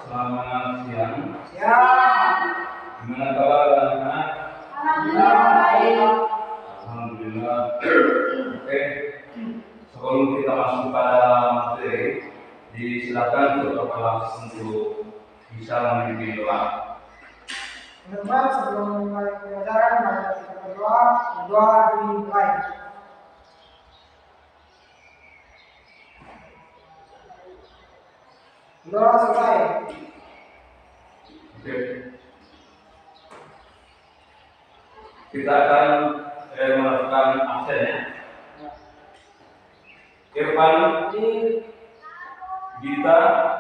Selamat siang. Siang. Gimana kabar anak-anak? Alhamdulillah baik. Alhamdulillah. Oke. Sebelum kita masuk pada materi, disilakan untuk kelas untuk bisa memimpin doa. Teman-teman, sebelum memulai pelajaran, mari kita berdoa. Berdoa dimulai. Doa selesai. Oke. Kita akan melakukan absen ya. Irfan, Gita,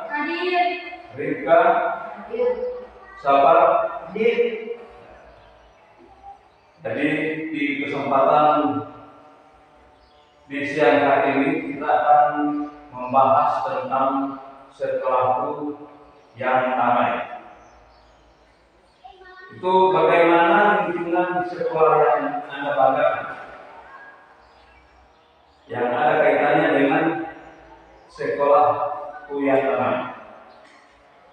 Hadir. Rika, Hadir. Sabar. Hadir. Jadi di kesempatan di siang hari ini kita akan membahas tentang sekolahku yang damai. Itu bagaimana lingkungan sekolah yang Anda banggakan, yang ada kaitannya dengan sekolahku yang damai.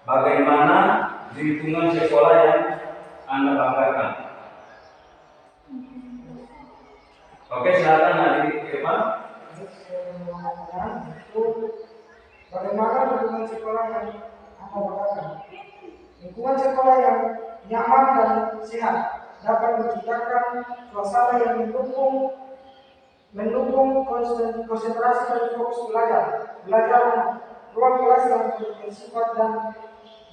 Bagaimana lingkungan sekolah yang Anda banggakan? Oke, silakan adik Irfan. Bagaimana lingkungan sekolah yang Anda banggakan? Lingkungan sekolah yang nyaman dan sehat dapat menciptakan suasana yang mendukung konsentrasi dan fokus belajar ruang kelas yang bersifat dan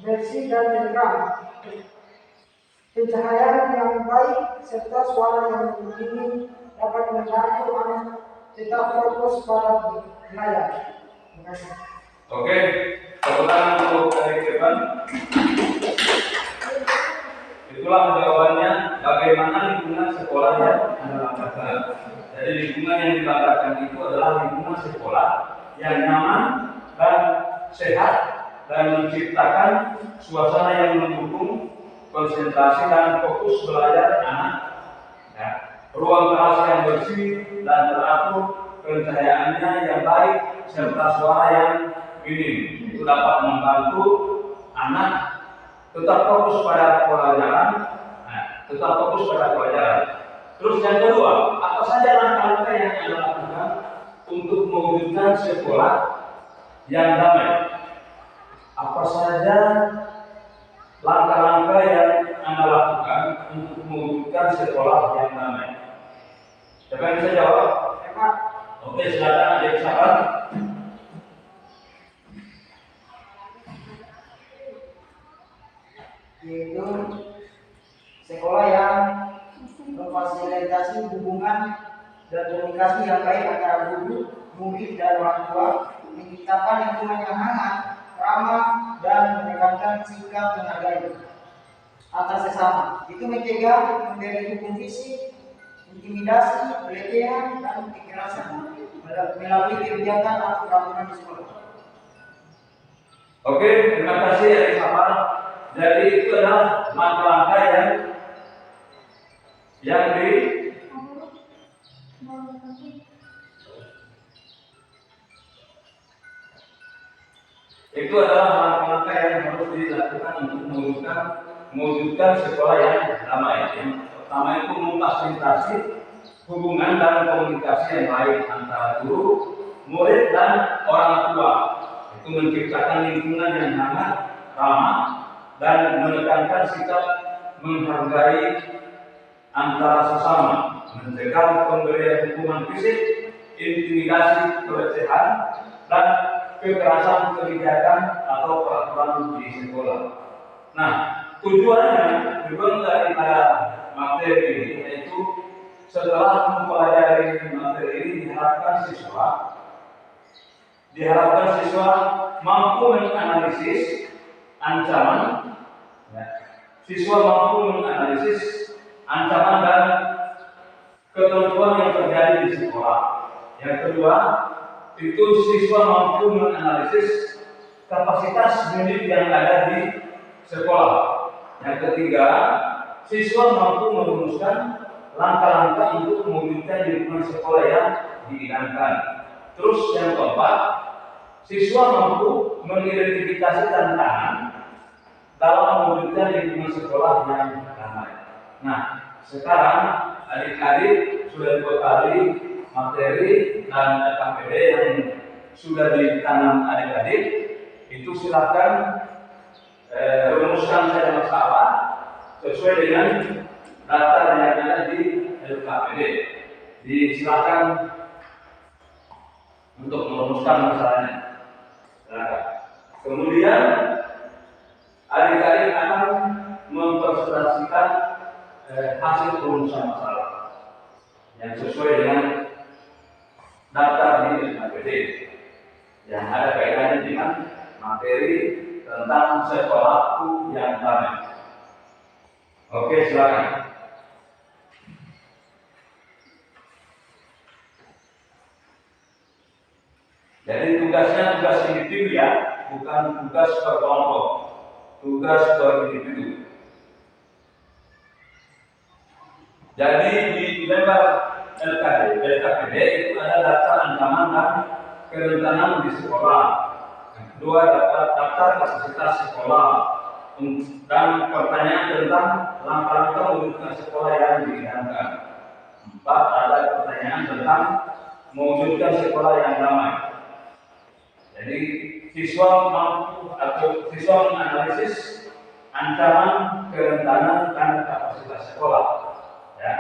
bersih dan terang, pencahayaan yang baik serta suara yang dingin dapat membantu anak tetap fokus pada belajar. Terima kasih. Oke, tepuk tangan untuk adik Irfan. Itulah jawabannya bagaimana lingkungan sekolah yang Anda banggakan. Jadi lingkungan yang dibanggakan itu adalah lingkungan sekolah yang nyaman dan sehat dan menciptakan suasana yang mendukung konsentrasi dan fokus belajar anak. Ya. Ruang kelas yang bersih dan teratur, pencahayaannya yang baik serta suara yang minim itu dapat membantu anak tetap fokus pada pelajaran. Tetap fokus pada pelajaran. Terus yang kedua, apa saja langkah-langkah yang Anda lakukan untuk mewujudkan sekolah yang damai? Apa saja langkah-langkah yang Anda lakukan untuk mewujudkan sekolah yang damai? Siapa yang bisa jawab? Oke, silakan adik Sabar. Yaitu sekolah yang memfasilitasi hubungan dan komunikasi yang baik antara guru, murid, dan orang tua, menciptakan lingkungan yang hangat, ramah, dan menekankan sikap menghargai antar sesama. Itu mencegah memberi hukum fisik, intimidasi, pelecehan, dan kekerasan melalui kebijakan atau peraturan di sekolah. Oke, terima kasih adik Sabar. Jadi itu adalah langkah-langkah yang itu adalah langkah-langkah yang harus dilakukan untuk mewujudkan sekolah yang damai. Yang pertama itu memfasilitasi hubungan dan komunikasi yang baik antara guru, murid, dan orang tua. Itu menciptakan lingkungan yang hangat, ramah, dan menekankan sikap menghargai antara sesama, mencegah pemberian hukuman fisik, intimidasi, pelecehan, dan kekerasan kebijakan atau peraturan di sekolah. Nah, tujuan daripada materi ini yaitu setelah mempelajari materi ini diharapkan siswa mampu menganalisis ancaman, siswa mampu menganalisis ancaman dan ketentuan yang terjadi di sekolah. Yang kedua, itu siswa mampu menganalisis kapasitas unit yang ada di sekolah. Yang ketiga, siswa mampu merumuskan langkah-langkah untuk mewujudkan lingkungan sekolah yang diinginkan. Terus yang keempat, siswa mampu mengidentifikasi tantangan dalam mewujudkan lingkungan sekolah yang damai. Nah, sekarang adik-adik sudah dibekali materi dan KPD yang sudah ditanam adik-adik. Itu silakan rumuskan saja masalah sesuai dengan data yang ada di LKPD. Silakan untuk merumuskan masalahnya. Silakan. Kemudian adik-adik akan mempresentasikan hasil rumusan masalah yang sesuai dengan data di LKPD yang ada kaitannya dengan materi tentang sekolahku yang damai. Oke, silakan. Jadi tugasnya tugas individu ya, bukan tugas per kelompok, tugas per individu. Jadi di lembar LKPD itu ada data ancaman dan kerentanan di sekolah. Yang kedua daftar kapasitas sekolah dan pertanyaan tentang langkah-langkah mewujudkan sekolah yang diinginkan. 4 ada pertanyaan tentang mewujudkan sekolah yang damai. Jadi siswa mampu atau siswa menganalisis ancaman, kerentanan dan kapasitas sekolah. Ya.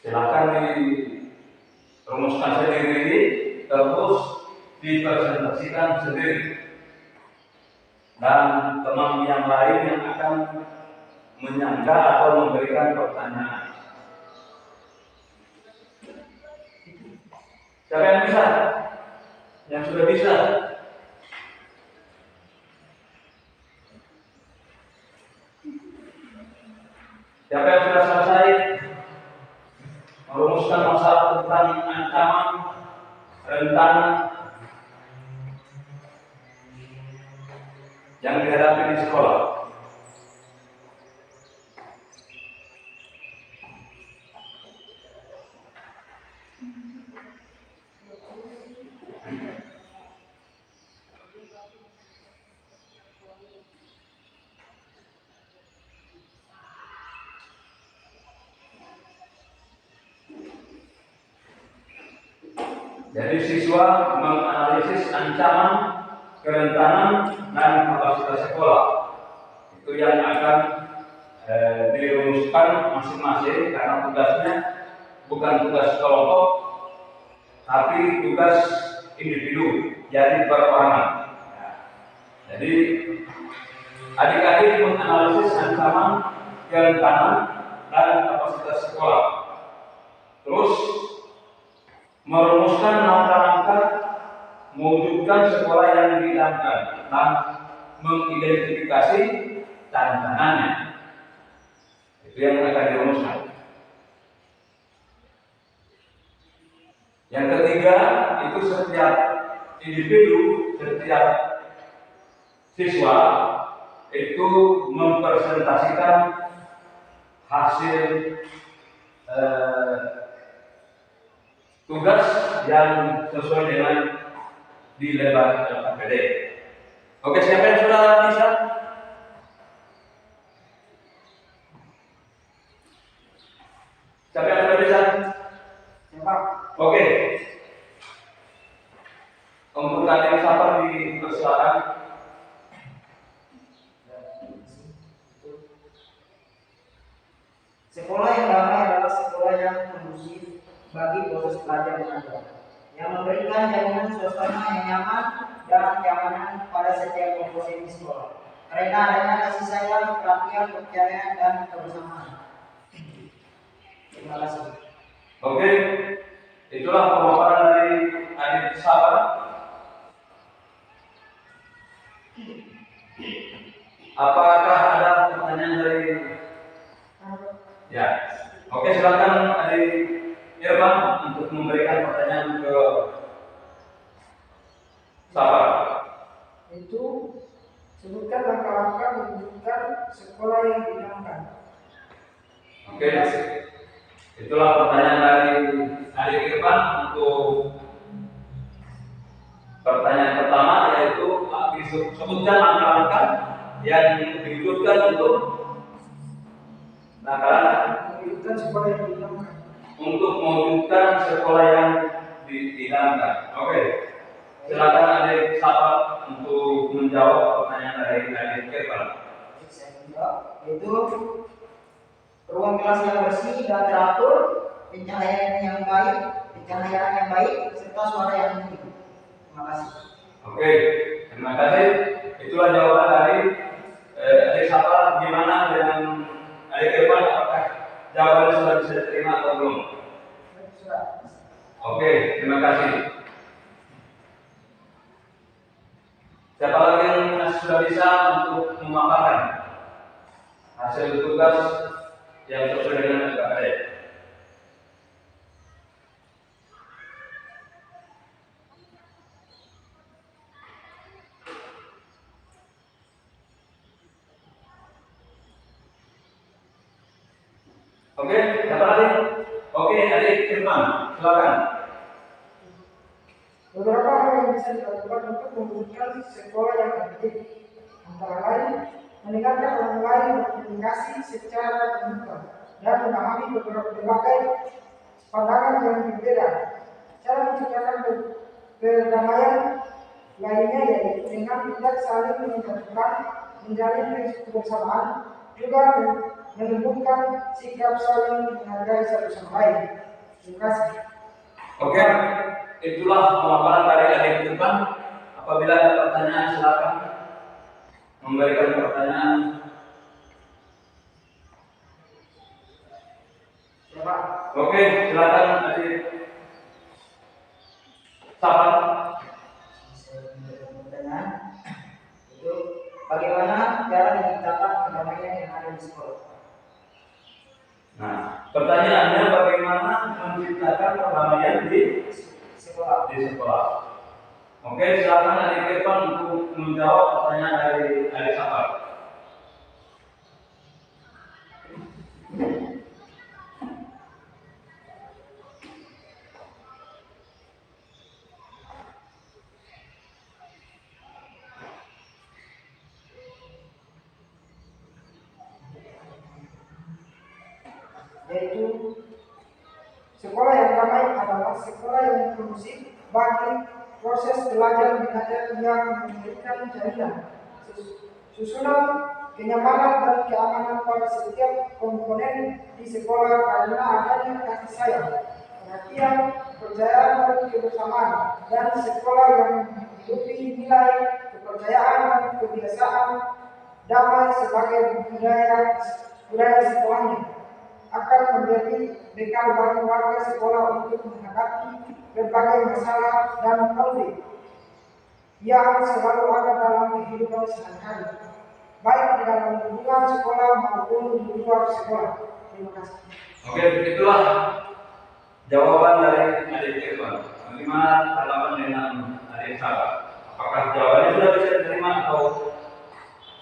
Silakan dirumuskan sendiri, terus dipresentasikan sendiri. Dan teman yang lain yang akan menyangka atau memberikan pertanyaan. Siapa yang bisa? Yang sudah bisa? Siapa yang sudah selesai merumuskan masalah tentang ancaman, rentan yang dihadapi di sekolah? Jadi siswa menganalisis ancaman, kerentanan, dan kapasitas sekolah. Itu yang akan dirumuskan masing-masing karena tugasnya bukan tugas kelompok, tapi tugas individu, jadi perorangan. Jadi adik-adik menganalisis ancaman, kerentanan, dan kapasitas sekolah. Terus merumuskan langkah-langkah mewujudkan sekolah yang diidamkan dan mengidentifikasi tantangannya. Itu yang akan dirumuskan. Yang ketiga, itu setiap individu, setiap siswa itu mempresentasikan hasil tugas yang sesuai dengan di lembar LKPD. Oke, siapa yang sudah bisa? Siapa yang sudah bisa? Siapa? Oke. Untuk kalian siapa dipersilakan? Sekolah yang damai adalah sekolah yang kondusif bagi proses belajar mengajar, yang memberikan jaminan suasana yang nyaman dan keamanan pada setiap komponen di sekolah. Karena adanya kasih sayang, perhatian, kepercayaan, dan kebersamaan. Terima kasih. Oke, itulah pemaparan dari adik sahabat. Apakah ada pertanyaan dari? Ya, oke, silakan adik Irfan untuk memberikan pertanyaan ke sahabat. Itu sebutkan langkah-langkah mewujudkan sekolah yang diinginkan. Oke, itulah pertanyaan dari adik Irfan untuk pertanyaan pertama, yaitu disebutkan langkah-langkah yang dibutuhkan untuk mewujudkan sekolah yang diidamkan. Untuk mewujudkan sekolah yang diidamkan. Oke, silakan adik Sapa untuk menjawab pertanyaan dari adik Irfan. Saya menjawab, yaitu ruang kelas yang bersih dan teratur, pencahayaan yang baik, serta suara yang tinggi. Terima kasih. Oke, terima kasih. Itulah jawaban dari adik Sapa. Gimana dengan adik Irfan? Apakah jawabannya sudah bisa diterima atau belum? Sudah. Oke, terima kasih. Siapa lagi yang sudah bisa untuk memaparkan hasil tugas yang sesuai dengan KKD? Oke, siapa lagi? Oke, adik Irfan, silakan. Beberapa hal yang bisa dilakukan untuk mewujudkan sekolah yang efektif, antara lain mendengarkan orang lain berkomunikasi secara terbuka dan memahami berbagai pandangan yang berbeda. Cara menciptakan perdamaian lainnya yaitu dengan tidak saling menyatukan, menjalin kebersamaan, juga menumbuhkan sikap saling menghargai satu sama lain. Terima kasih. Oke, itulah pemaparan dari adik Irfan. Apabila ada pertanyaan, silakan memberikan pertanyaan. Siapa? Oke, silakan adik Sapa. Pertanyaan itu bagaimana cara menciptakan perdamaian yang ada di sekolah? Nah, pertanyaannya bagaimana menciptakan perdamaian di sekolah. Oke, silakan adik Irfan untuk menjawab pertanyaan dari adik Sapa. Yaitu sekolah yang damai adalah sekolah yang kondusif bagi proses belajar mengajar yang memberikan jaminan susunan kenyamanan dan keamanan pada setiap komponen di sekolah karena adanya kasih sayang, perhatian, kepercayaan dan kebersamaan, dan sekolah yang menghidupi nilai kepercayaan dan kebiasaan damai sebagai budaya sekolahnya akan menjadi bekal bagi warga sekolah untuk menghadapi berbagai masalah dan konflik yang selalu ada dalam kehidupan sehari-hari, baik di dalam lingkungan sekolah maupun di luar sekolah. Terima kasih. Oke, itulah jawaban dari adik Irfan. Bagaimana tanggapan dengan adik Sapa? Apakah jawabannya sudah bisa diterima atau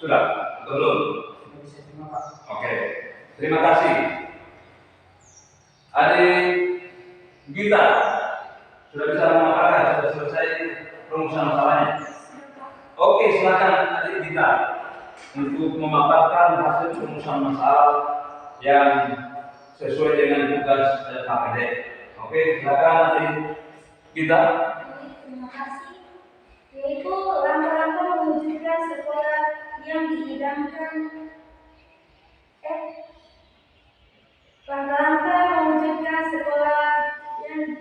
sudah? Belum. Oke, terima kasih. Adik Gita sudah bisa memaparkan, sudah selesai rumusan masalahnya. Oke, silakan adik Gita untuk memaparkan hasil rumusan masalah yang sesuai dengan tugas KPD. Oke, silakan adik Gita. Terima kasih. Yaitu langkah-langkah mewujudkan sekolah yang diidamkan. Langkah-langkah mewujudkan sekolah yang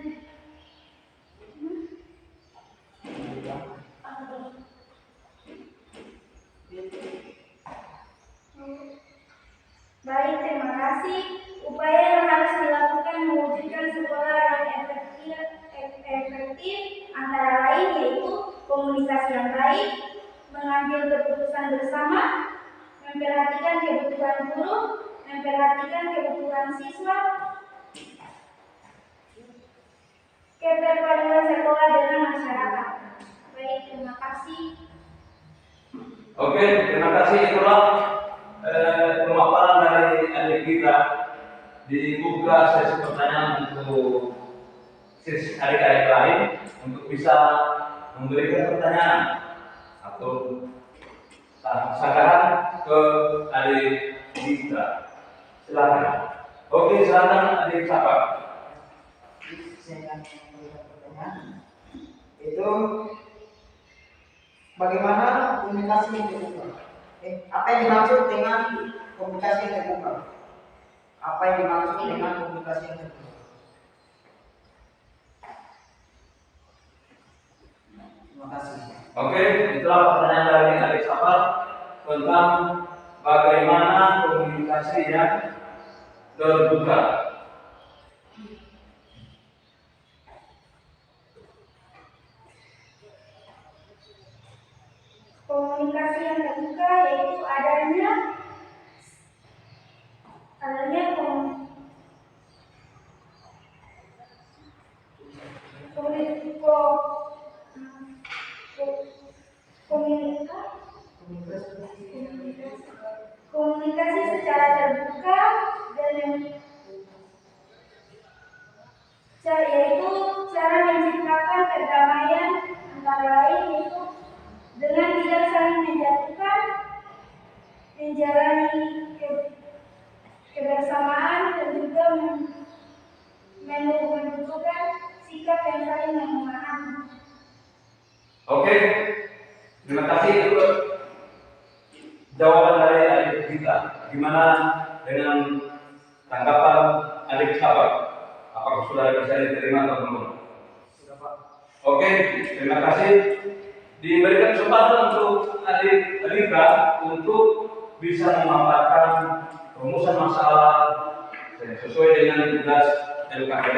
baik, terima kasih. Upaya yang harus dilakukan mewujudkan sekolah yang efektif antara lain yaitu komunikasi yang baik, mengambil keputusan bersama, memperhatikan kebutuhan guru, memperhatikan kebutuhan siswa, keterpadu sekolah dengan masyarakat. Baik, terima kasih. Oke, terima kasih. Itulah pemaparan dari adik kita. Dibuka sesi pertanyaan untuk adik-adik lain untuk bisa memberikan pertanyaan atau sanggahan ke adik kita. Silakan. Oke, silakan adik siapa? Saya akan memberikan pertanyaan. Itu bagaimana komunikasi yang terbuka? Apa yang dimaksud dengan komunikasi yang terbuka? Apa yang dimaksud dengan komunikasi yang terbuka? Terima kasih. Oke, itulah pertanyaan dari adik siapa tentang bagaimana komunikasi yang terbuka. Komunikasi yang terbuka yaitu adanya komunikasi secara terbuka dan yaitu cara menciptakan perdamaian antara lain, yaitu dengan tidak saling menjatuhkan, menjalani kebersamaan dan juga menunjukkan sikap yang saling memahami. Oke, terima kasih itu jawaban dari adik kita. Gimana dengan tanggapan adik sahabat? Apakah sudah bisa diterima atau belum? Sudah, Pak. Oke, terima kasih. Diberikan kesempatan untuk adik Rika untuk bisa memaparkan rumusan masalah sesuai dengan tugas LKPD.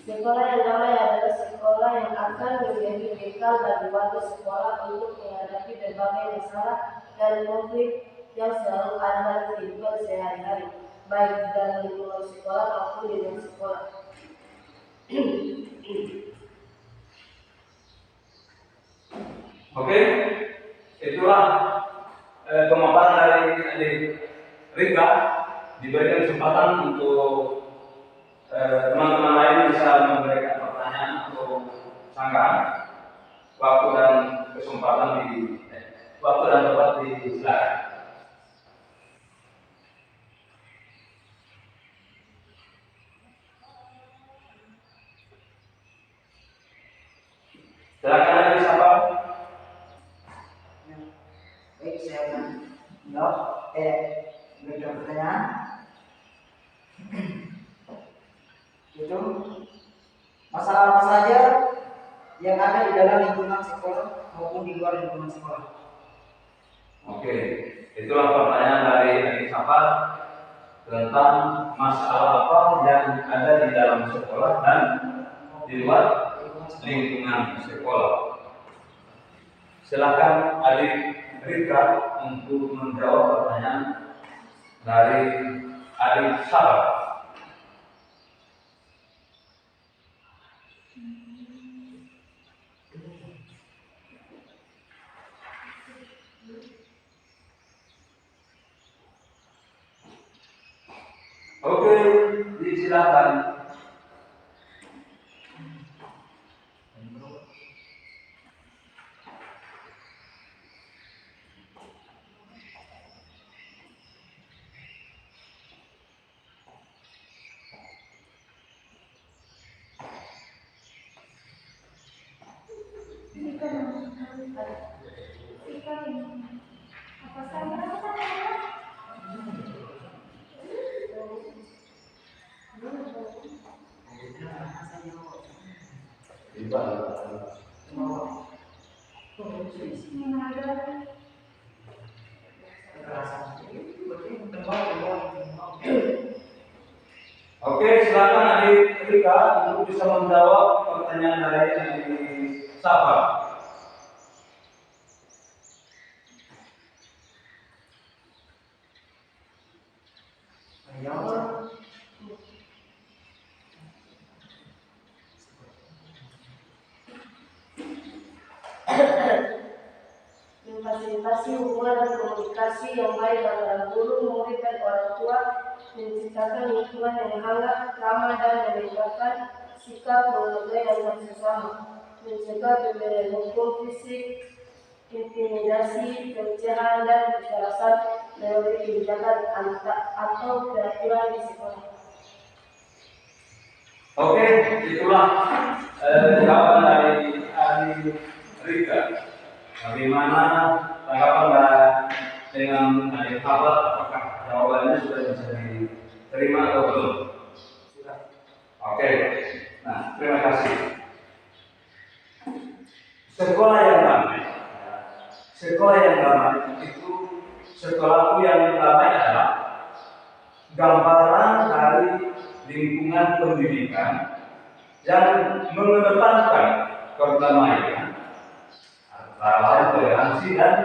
Sekolah yang damai adalah sekolah yang akan menjadi bekal bagi warga sekolah untuk menghadapi berbagai masalah dan konflik yang selalu ada dalam kehidupan sehari-hari, baik di dalam lingkungan sekolah maupun di luar sekolah. Oke, itulah pemaparan dari adik Rika. Diberikan kesempatan untuk teman-teman lain bisa memberikan pertanyaan atau sanggahan. Waktu dan kesempatan waktu dan tempat disilakan. Silakan lagi siapa? Baik, saya akan menjawab. Berikan pertanyaan. Itu masalah apa saja yang ada di dalam lingkungan sekolah maupun di luar lingkungan sekolah. Oke, itulah pertanyaan dari adik Safar tentang masalah apa yang ada di dalam sekolah dan di luar lingkungan sekolah. Silakan adik Rika untuk menjawab pertanyaan dari adik Safar. Oke, disilakan. Oke, silakan adik Rika untuk bisa menjawab pertanyaan dari adik Safa. Memfasilitasi hubungan dan komunikasi yang baik antara guru, murid, dan orang tua menciptakan lingkungan yang hangat, ramah, dan meningkatkan sikap menghargai antar sesama, mencegah pemberian hukum fisik, intimidasi, pelecehan, dan kekerasan melalui kebijakan atau peraturan di sekolah. Oke, itulah jawaban dari ahli Rika. Bagaimana tanggapan dengan ahli Harvard? Apakah jawabannya sudah bisa diterima atau belum? Oke, nah terima kasih. Sekolah yang damai, sekolah yang damai itu sekolahku yang damai adalah gambaran dari lingkungan pendidikan yang mengedepankan perdamaian, antara lain toleransi dan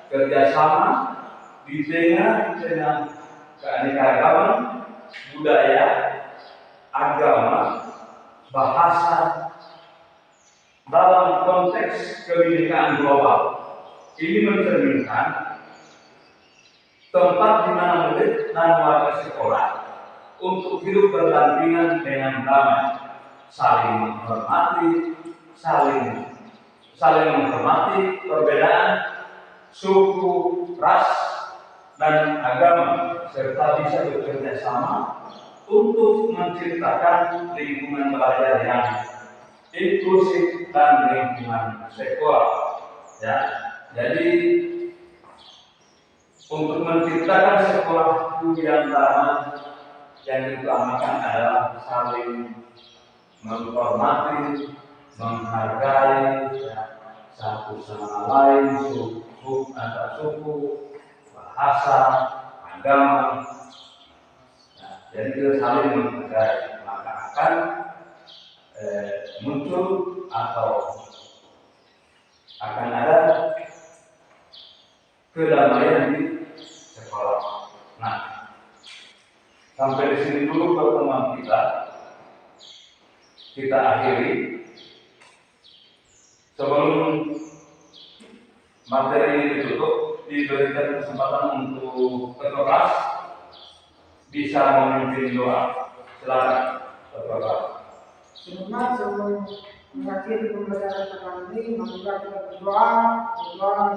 kerjasama di tengah keanekaragaman budaya, agama, bahasa dalam konteks kebinekaan global. Ini mencerminkan tempat di mana murid dan warga sekolah untuk hidup berdampingan dengan damai, saling menghormati perbedaan suku, ras, dan agama, serta bisa bekerja sama untuk menciptakan lingkungan belajar yang inklusif dan lingkungan sekolah. Ya, jadi untuk menciptakan sekolah yang damai, yang diutamakan adalah saling menghormati, menghargai satu sama lain, suku antar suku, bahasa, agama. Nah, jadi kita saling menghargai, maka akan muncul atau akan ada kedamaian di sekolah. Nah, sampai di sini dulu pertemuan kita. Kita akhiri. Sebelum materi ini ditutup, diberikan kesempatan untuk ketua kelas bisa memimpin doa. Silakan ketua kelas. Sebelum mengakhiri pembelajaran pertama ini, marilah kita berdoa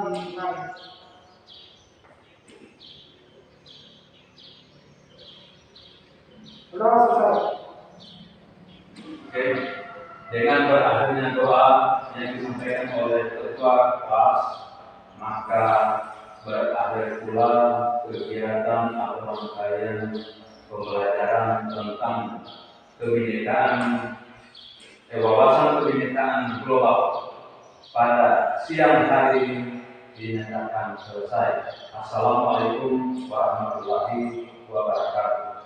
dimulai. Berdoa selesai. Oke, dengan berakhirnya doa yang disampaikan oleh ketua kelas, maka berakhir pula kegiatan atau rangkaian pembelajaran tentang kebinekaan, wawasan kebinekaan global pada siang hari ini dinyatakan selesai. Assalamualaikum warahmatullahi wabarakatuh.